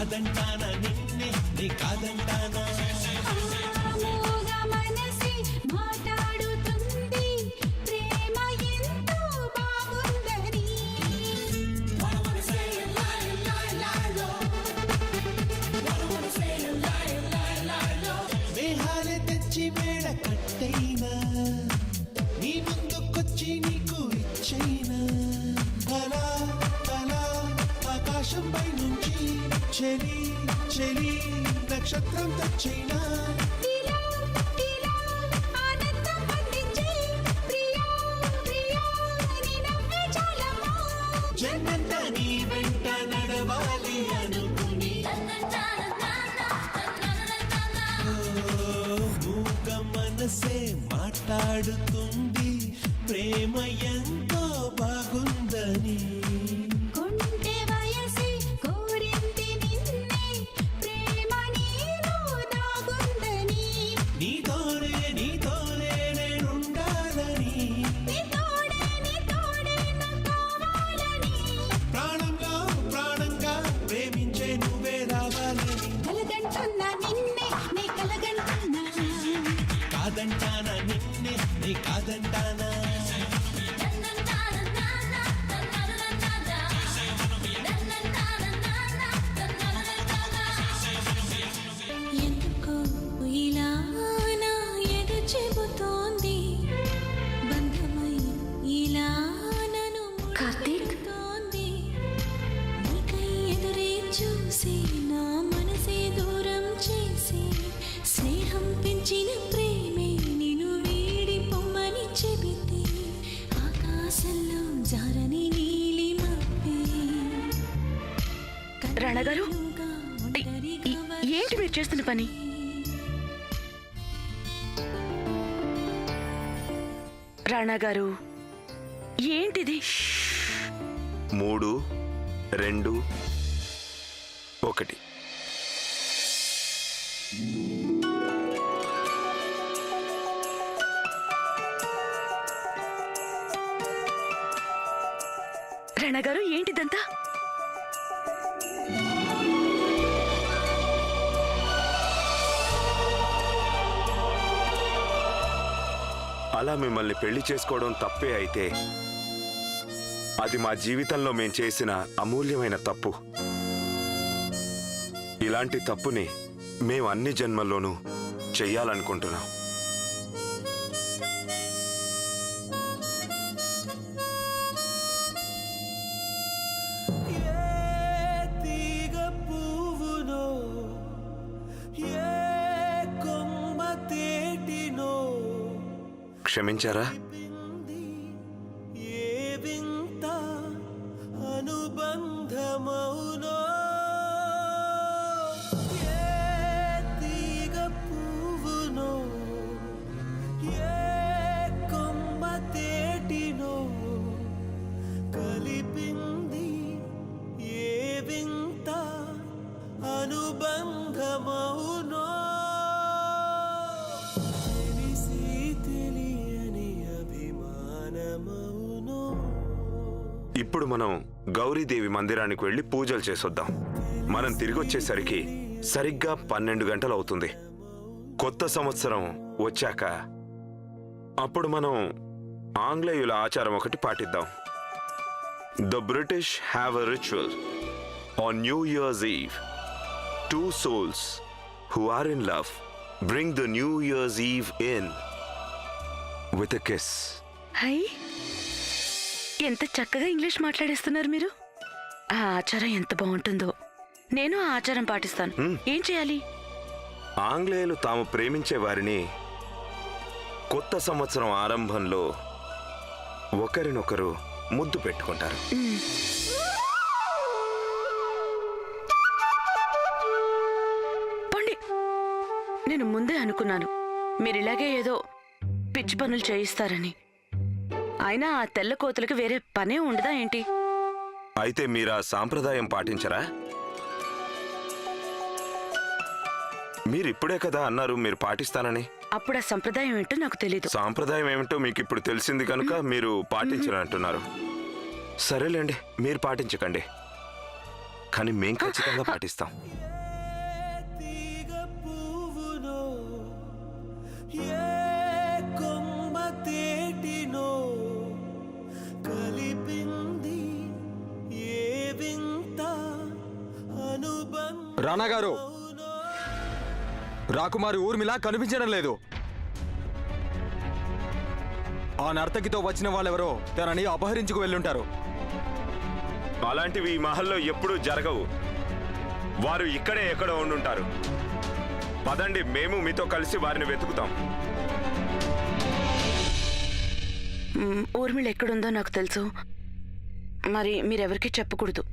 కాదంటానా నిన్నే నీ కాదంటానా మేహాలే తెచ్చి మేడ కట్టైనా నీ ముందుకొచ్చి నీకు ఇచ్చైనా అలా అలా ఆకాశంపై నుంచి చెలి చెలి నక్షత్రం తెచ్చైనా జన్మంతా నీ వెంట నడవాలి అనుకుని మూగ మనసే మాట్లాడుతుంది ప్రేమ ఎంతో బాగుందని నీతోనే నీతోనే నేనుండాలని ప్రాణంలో ప్రాణంగా ప్రేమించే నువ్వే రావాలని కాదంటానా నిన్నే నీ కాదంటానా కార్తీక్ నీకై ఎదురే చూసి నా మనసే దూరం చేసి స్నేహం పెంచిన ప్రేమే నిన్ను వీడి పొమ్మని చెబితే ఆకాశంలో జారని నీలి మబ్బే రాణగారు ఏంటి మీరు చేస్తున్న పని? రాణగారు ఏంటిది? 3, 2, 1 రాణగారు ఏంటిదంతా? అలా మిమ్మల్ని పెళ్లి చేసుకోవడం తప్పే అయితే అది మా జీవితంలో మేం చేసిన అమూల్యమైన తప్పు. ఇలాంటి తప్పుని మేం అన్ని జన్మల్లోనూ చెయ్యాలనుకుంటున్నాం. క్షమించారా? అనుబంధమౌనో తీగ పువ్వునో కొమ్మ తేటినో కలిపింది ఏ వింత అనుబంధమౌనో తెలిసి తెలియని అభిమానమౌనో. ఇప్పుడు మనం గౌరీదేవి మందిరానికి వెళ్ళి పూజలు చేసొద్దాం. మనం తిరిగి వచ్చేసరికి సరిగ్గా 12 గంటలు అవుతుంది. కొత్త సంవత్సరం వచ్చాక అప్పుడు మనం ఆంగ్లేయుల ఆచారం ఒకటి పాటిద్దాం. The British have a ritual on new years eve. 2 souls who are in love bring the New Year's Eve in with a kiss. High, ఎంత చక్కగా ఇంగ్లీష్ మాట్లాడేస్తున్నారు మీరు. ఆ ఆచారం ఎంత బాగుంటుందో. నేను ఆ ఆచారం పాటిస్తాను. ఏం చేయాలి? ఆంగ్లేయులు తాము ప్రేమించే వారిని కొత్త సంవత్సరం ఆరంభంలో ఒకరినొకరు ముద్దు పెట్టుకుంటారు. పోండి. నేను ముందే అనుకున్నాను మీరిలాగే ఏదో పిచ్చి పనులు చేయిస్తారని. అయినా ఆ తెల్ల కోతులకు వేరే పనే ఉండదా ఏంటి? అయితే మీరు ఆ సాంప్రదాయం పాటించరా? మీరు ఇప్పుడే కదా అన్నారు మీరు పాటిస్తానని. అప్పుడు ఆ సంప్రదాయం ఏంటో నాకు తెలీదు. సాంప్రదాయం ఏమిటో మీకు ఇప్పుడు తెలిసింది కనుక మీరు పాటించరంటున్నారు. సరేలేండి, మీరు పాటించకండి. కానీ మేం ఖచ్చితంగా పాటిస్తాం. తీగ పువ్వునో ఏ కొమ్మ తేటినో కలిపింది ఏ వింత అనుబంధం. రానా గారు, రాకుమారి ఊర్మిళ కనిపించడం లేదు. ఆ నర్తకితో వచ్చిన వాళ్ళెవరో తనని అపహరించుకు వెళ్ళుంటారు. అలాంటివి ఈ మహల్లో ఎప్పుడూ జరగవు. వారు ఇక్కడే ఎక్కడో ఉండుంటారు. పదండి, మేము మీతో కలిసి వారిని వెతుకుతాం. ఊర్మిళ ఎక్కడుందో నాకు తెలుసు. మరి మీరెవరికీ చెప్పకూడదు.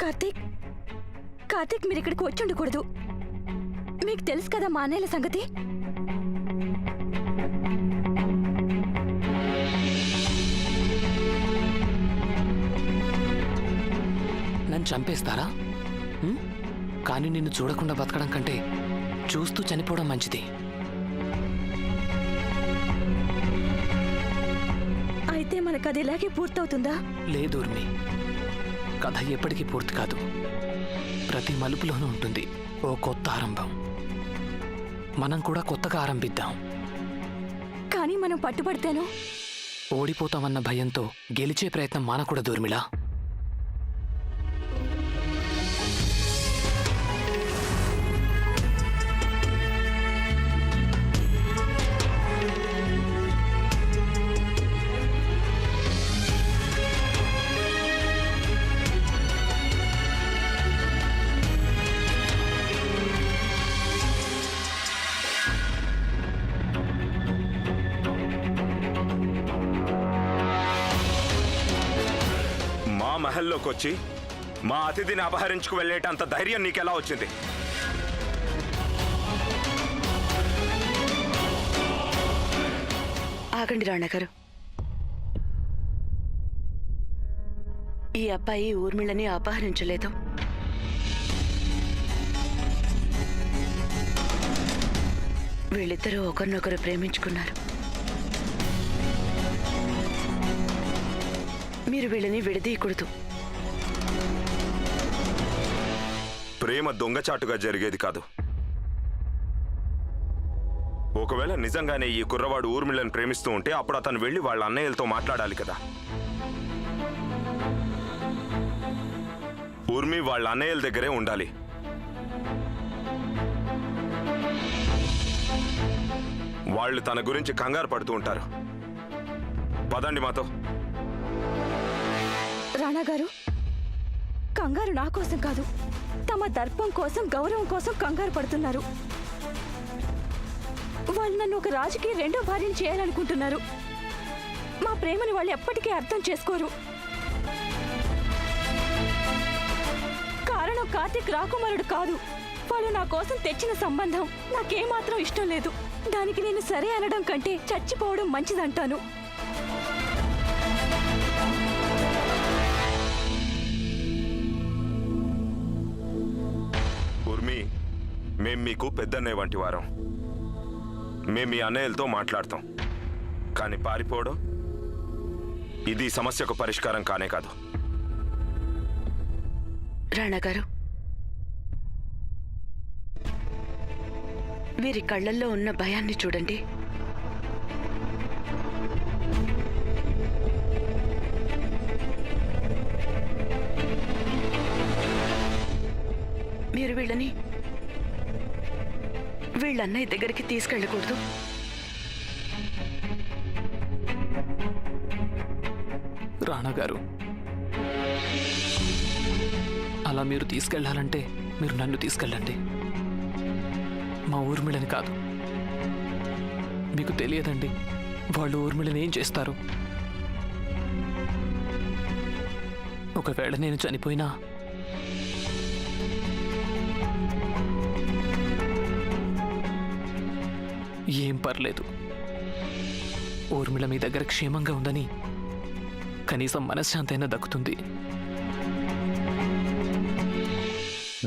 కార్తీక్, కార్తీక్ మీరు ఇక్కడికి వచ్చి ఉండకూడదు. మీకు తెలుసు కదా మా అన్నయ్యల సంగతి. నన్ను చంపేస్తారా? కానీ నిన్ను చూడకుండా బతకడం కంటే చూస్తూ చనిపోవడం మంచిది. అయితే మనకు అది ఇలాగే పూర్తవుతుందా? లేదు ఉర్మి, కథ ఎప్పటికీ పూర్తి కాదు. ప్రతి మలుపులోనూ ఉంటుంది ఓ కొత్త ఆరంభం. మనం కూడా కొత్తగా ఆరంభిద్దాం. కానీ మనం పట్టుబడితేనో? ఓడిపోతామన్న భయంతో గెలిచే ప్రయత్నం మానకూడదు ఊర్మిళ. మహల్లోకి వచ్చి మా అతిథిని అపహరించుకు వెళ్ళేటంత ధైర్యం నీకెలా వచ్చింది? ఆగండి రాణా గారు. ఈ అబ్బాయి ఊర్మిళని అపహరించలేదు. వీళ్ళిద్దరూ ఒకరినొకరు ప్రేమించుకున్నారు. మీరు వీళ్ళని విడదీయకూడదు. ప్రేమ దొంగచాటుగా జరిగేది కాదు. ఒకవేళ నిజంగానే ఈ కుర్రవాడు ఊర్మిళని ప్రేమిస్తూ ఉంటే అప్పుడు అతను వెళ్ళి వాళ్ళ అన్నయ్యలతో మాట్లాడాలి కదా. ఊర్మి వాళ్ళ అన్నయ్యల దగ్గరే ఉండాలి. వాళ్ళు తన గురించి కంగారు పడుతూ ఉంటారు. పదండి మాతో. రాణా గారు, కంగారు నా కోసం కాదు, తమ దర్పం కోసం, గౌరవం కోసం కంగారు పడుతున్నారు. వాళ్ళు నన్ను ఒక రాజుకి రెండో భార్యను చేయాలనుకుంటున్నారు. మా ప్రేమని వాళ్ళు ఎప్పటికీ అర్థం చేసుకోరు. కారణం కార్తీక్ రాకుమారుడు కాదు. వాళ్ళు నా కోసం తెచ్చిన సంబంధం నాకేమాత్రం ఇష్టం లేదు. దానికి నేను సరే అనడం కంటే చచ్చిపోవడం మంచిదంటాను. ఊర్మి, మేం మీకు పెద్దన్నయ్య వంటి వారం. మేం మీ అన్నయ్యలతో మాట్లాడతాం. కానీ పారిపోవడం ఇది సమస్యకు పరిష్కారం కానే కాదు. రాణా గారు, వీరి కళ్ళల్లో ఉన్న భయాన్ని చూడండి. మీరు వీళ్ళని వీళ్ళన్నయ్య దగ్గరికి తీసుకెళ్ళకూడదు. రాణా గారు, అలా మీరు తీసుకెళ్లాలంటే మీరు నన్ను తీసుకెళ్ళండి, మా ఊర్మిళని కాదు. మీకు తెలియదండి వాళ్ళు ఊర్మిళని ఏం చేస్తారు. ఒకవేళ నేను చనిపోయినా ఏం పర్లేదు. ఊర్మిళ మీ దగ్గర క్షేమంగా ఉందని కనీసం మనశ్శాంతి అయినా దక్కుతుంది.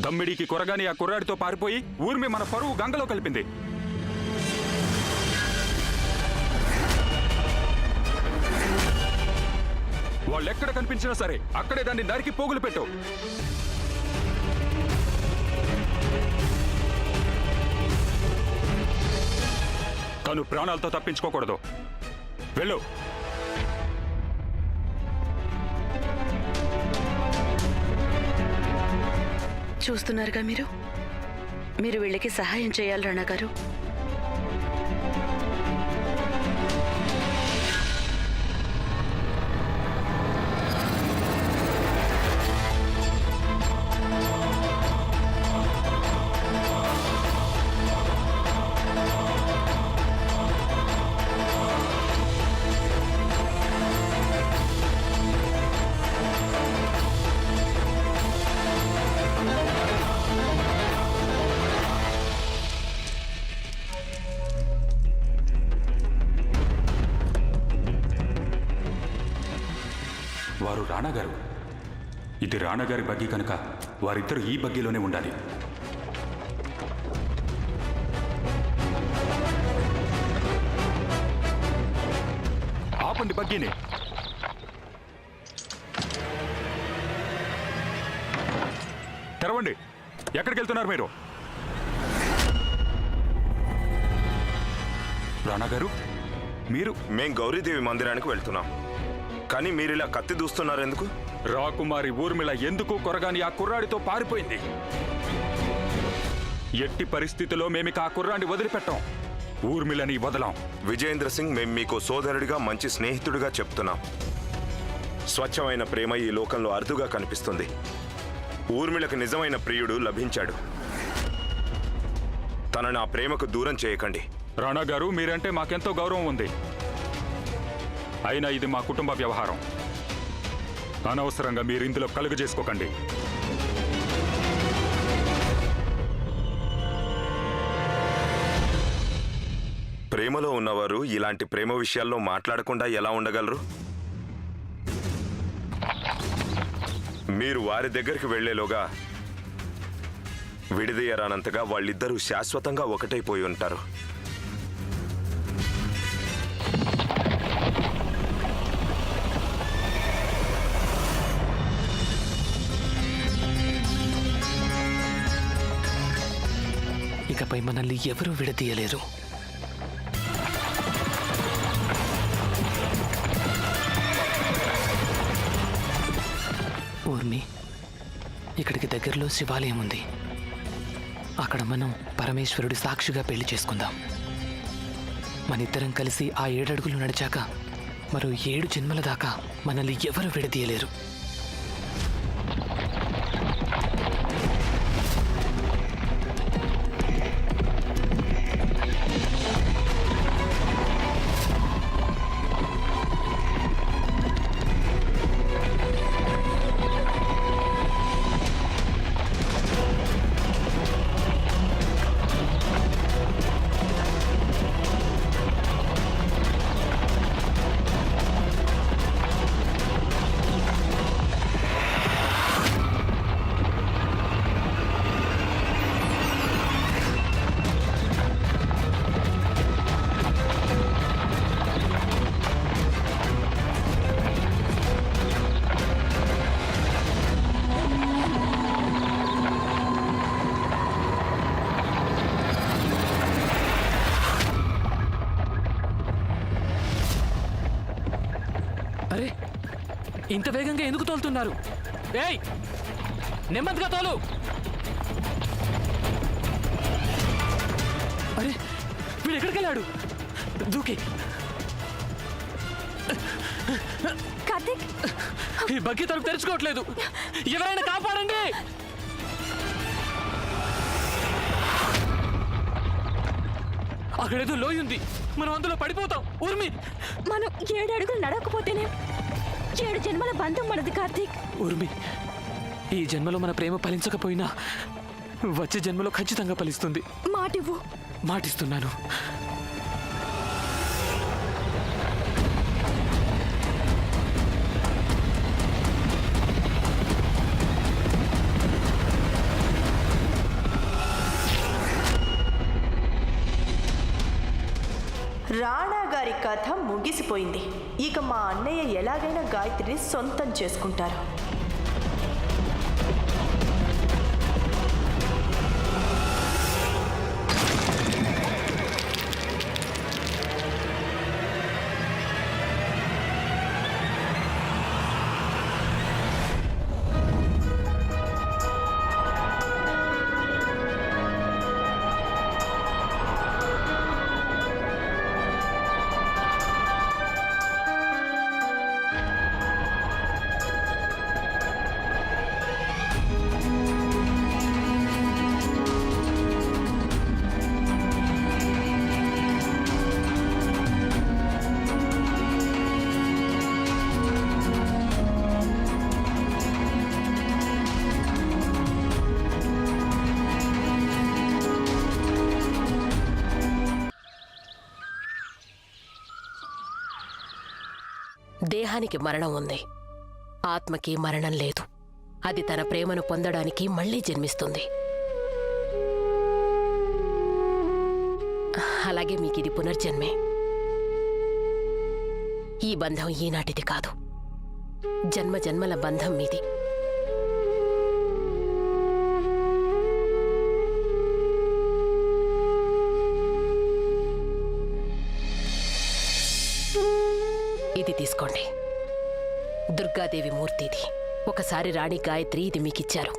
దమ్మిడికి కొరగాని ఆ కుర్రాడితో పారిపోయి ఊర్మి మన పరువు గంగలో కలిపింది. వాళ్ళెక్కడ కనిపించినా సరే అక్కడే దాన్ని నరికి పోగులు పెట్టు. తను ప్రాణాలతో తప్పించుకోకూడదు. వెళ్ళు. చూస్తున్నారుగా మీరు వీళ్ళకి సహాయం చేయాలి రాణా గారు. వారు రాణాగారు. ఇది రాణాగారి బగ్గి కనుక వారిద్దరూ ఈ బగ్గిలోనే ఉండాలి. ఆపండి బగ్గీని. తెరవండి. ఎక్కడికి వెళ్తున్నారు మీరు? రాణాగారు, మీరు? మేం గౌరీదేవి మందిరానికి వెళ్తున్నాం. కానీ మీరిలా కత్తి దూస్తున్నారు ఎందుకు? రాకుమారి ఊర్మిళ ఎందుకు కొరగాని ఆ కుర్రాడితో పారిపోయింది. ఎట్టి పరిస్థితిలో మేమిక ఆ కుర్రాడిని వదిలిపెట్టాం. ఊర్మిళని వదలాం. విజయేంద్ర సింగ్, మేం మీకు సోదరుడిగా మంచి స్నేహితుడిగా చెప్తున్నాం. స్వచ్ఛమైన ప్రేమ ఈ లోకంలో అరుదుగా కనిపిస్తుంది. ఊర్మిళకు నిజమైన ప్రియుడు లభించాడు. తనని ఆ ప్రేమకు దూరం చేయకండి. రాణా గారు, మీరంటే మాకెంతో గౌరవం ఉంది. అయినా ఇది మా కుటుంబ వ్యవహారం. అనవసరంగా మీరు ఇందులో కలుగు చేసుకోకండి. ప్రేమలో ఉన్నవారు ఇలాంటి ప్రేమ విషయాల్లో మాట్లాడకుండా ఎలా ఉండగలరు? మీరు వారి దగ్గరికి వెళ్లేలోగా విడిదీయరానంతగా వాళ్ళిద్దరూ శాశ్వతంగా ఒకటైపోయి ఉంటారు. ఇకపై మనల్ని ఎవరూ విడదీయలేరు. ఊర్మి, ఇక్కడికి దగ్గరలో శివాలయం ఉంది. అక్కడ మనం పరమేశ్వరుడి సాక్షిగా పెళ్లి చేసుకుందాం. మనిద్దరం కలిసి ఆ 7 అడుగులు నడిచాక మరో 7 జన్మల దాకా మనల్ని ఎవరు విడదీయలేరు. అరే, ఇంత వేగంగా ఎందుకు తోలుతున్నారు? ఏయ్, నెమ్మదిగా తోలు. అరే, వీడు ఎక్కడికి వెళ్ళాడు? దూకి. కార్తీక్, ఈ బగ్గి తలుపు తెరుచుకోవట్లేదు. ఎవరైనా కాపాడండి. అక్కడేదో లోయ ఉంది, మనం అందులో పడిపోతాం. ఊర్మి, మనం 7 అడుగులు నడవకపోతేనే 7 జన్మల బంధం మనది కార్తీక్. ఊర్మి, ఈ జన్మలో మన ప్రేమ ఫలించకపోయినా వచ్చే జన్మలో ఖచ్చితంగా ఫలిస్తుంది. మాటివ్వు. మాటిస్తున్నాను. రాణా గారి కథ ముగిసిపోయింది. ఇక మా అన్నయ్య ఎలాగైనా గాయత్రిని సొంతం చేసుకుంటారు. దేహానికి మరణం ఉంది, ఆత్మకి మరణం లేదు. అది తన ప్రేమను పొందడానికి మళ్ళీ జన్మిస్తుంది. అలాగే మీకిది పునర్జన్మే. ఈ బంధం ఈనాటిది కాదు, జన్మ జన్మల బంధం మీది. ఇది తీసుకోండి, దుర్గాదేవి మూర్తి ఇది. ఒకసారి రాణి గాయత్రి ఇది మీకిచ్చారు.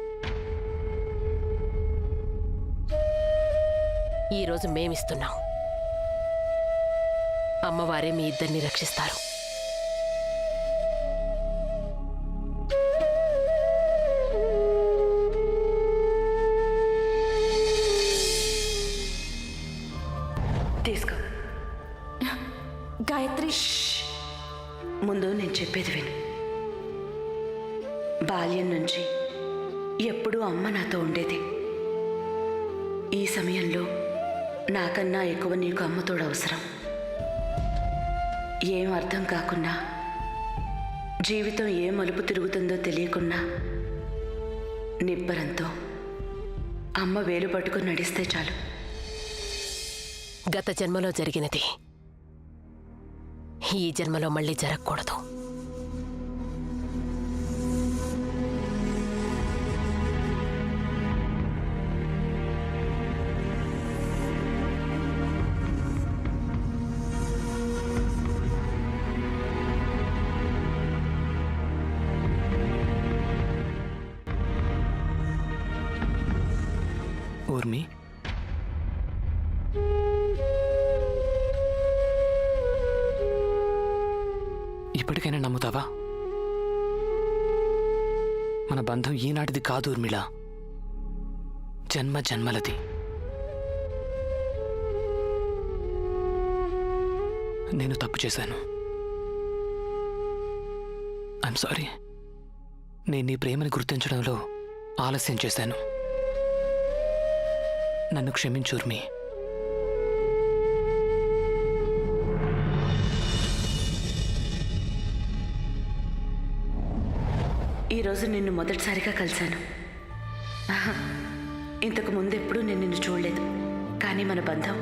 ఈరోజు మేమిస్తున్నాం. అమ్మవారే మీ ఇద్దరిని రక్షిస్తారు. తీసుకో. గాయత్రి, ముందు నేను చెప్పేది విను. బాల్యం నుంచి ఎప్పుడూ అమ్మ నాతో ఉండేది. ఈ సమయంలో నాకన్నా ఎక్కువ నీకు అమ్మతోడు అవసరం. ఏం అర్థం కాకున్నా, జీవితం ఏ మలుపు తిరుగుతుందో తెలియకున్నా, నిబ్బరంతో అమ్మ వేలు పట్టుకుని నడిస్తే చాలు. గత జన్మలో జరిగినది ఈ జన్మలో మళ్ళీ జరగకూడదు. ఊర్మి, ఇప్పటికైనా నమ్ముతావా? మన బంధం ఈనాటిది కాదు ఊర్మిళ, జన్మ జన్మలది. నేను తప్పు చేశాను. I'm sorry. నేను నీ ప్రేమని గుర్తించడంలో ఆలస్యం చేశాను. నన్ను క్షమించు ఊర్మి. ఈరోజు నిన్ను మొదటిసారిగా కలిశాను. ఇంతకు ముందెప్పుడూ నేను నిన్ను చూడలేదు. కానీ మన బంధం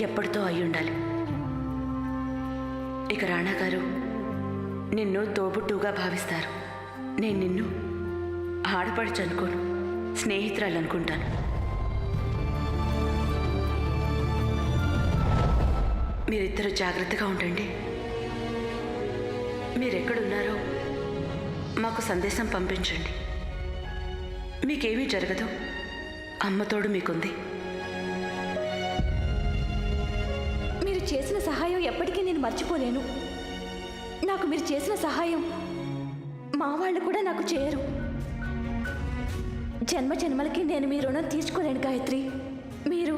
ఎప్పటితో అయి ఉండాలి. ఇక రాణా గారు నిన్ను తోబుట్టుగా భావిస్తారు. నేను నిన్ను ఆడపడుచు అనుకోను, స్నేహితురాలు అనుకుంటాను. మీరిద్దరూ జాగ్రత్తగా ఉండండి. మీరెక్కడున్నారో మాకు సందేశం పంపించండి. మీకేమీ జరగదు, అమ్మతోడు మీకుంది. మీరు చేసిన సహాయం ఎప్పటికీ నేను మర్చిపోలేను. నాకు మీరు చేసిన సహాయం మా వాళ్ళు కూడా నాకు చేయరు. జన్మ జన్మలకి నేను మీ రుణం తీర్చుకోలేను గాయత్రి. మీరు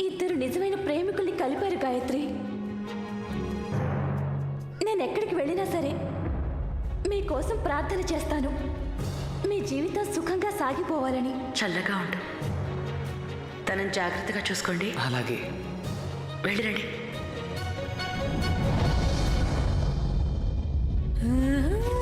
ఇద్దరు నిజమైన ప్రేమికుల్ని కలిపారు గాయత్రి. నేను ఎక్కడికి వెళ్ళినా సరే మీకోసం ప్రార్థన చేస్తాను. మీ జీవితం సుఖంగా సాగిపోవాలని. చల్లగా ఉండు. తనని జాగ్రత్తగా చూసుకోండి. అలాగే. వెళ్ళిరండి. ఆ